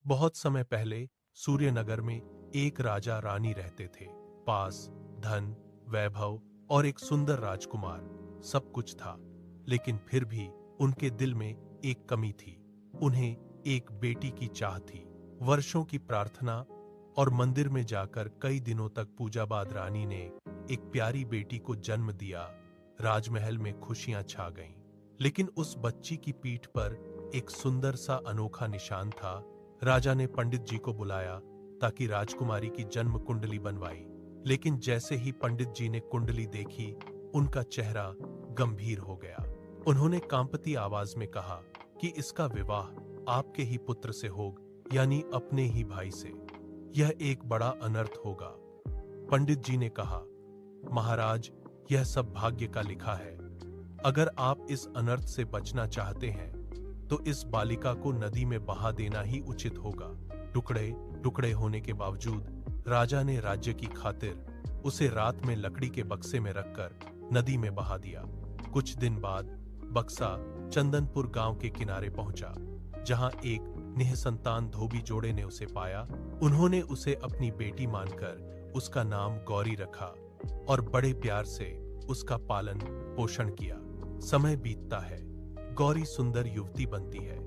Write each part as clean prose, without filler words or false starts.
बहुत समय पहले सूर्यनगर में एक राजा रानी रहते थे। पास धन, वैभव और एक सुंदर राजकुमार सब कुछ था, लेकिन फिर भी उनके दिल में एक कमी थी। उन्हें एक बेटी की चाह थी। वर्षों की प्रार्थना और मंदिर में जाकर कई दिनों तक पूजा बाद रानी ने एक प्यारी बेटी को जन्म दिया। राजमहल में खुशियां छा गईं, लेकिन उस बच्ची की पीठ पर एक सुंदर सा अनोखा निशान था। राजा ने पंडित जी को बुलाया ताकि राजकुमारी की जन्म कुंडली बनवाई, लेकिन जैसे ही पंडित जी ने कुंडली देखी, उनका चेहरा गंभीर हो गया। उन्होंने कांपती आवाज में कहा कि इसका विवाह आपके ही पुत्र से होगा, यानी अपने ही भाई से। यह एक बड़ा अनर्थ होगा। पंडित जी ने कहा, महाराज, यह सब भाग्य का लिखा है। अगर आप इस अनर्थ से बचना चाहते हैं तो इस बालिका को नदी में बहा देना ही उचित होगा। टुकड़े टुकड़े होने के बावजूद राजा ने राज्य की खातिर उसे रात में लकड़ी के बक्से में रखकर नदी में बहा दिया। कुछ दिन बाद बक्सा चंदनपुर गांव के किनारे पहुंचा, जहां एक निःसंतान धोबी जोड़े ने उसे पाया। उन्होंने उसे अपनी बेटी मानकर उसका नाम गौरी रखा और बड़े प्यार से उसका पालन पोषण किया। समय बीतता है, गौरी सुंदर युवती बनती है।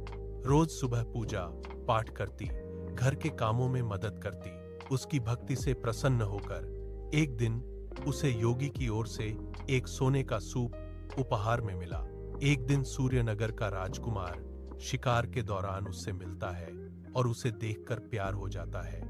रोज सुबह पूजा पाठ करती, घर के कामों में मदद करती। उसकी भक्ति से प्रसन्न होकर एक दिन उसे योगी की ओर से एक सोने का सूप उपहार में मिला। एक दिन सूर्यनगर का राजकुमार शिकार के दौरान उससे मिलता है और उसे देखकर प्यार हो जाता है।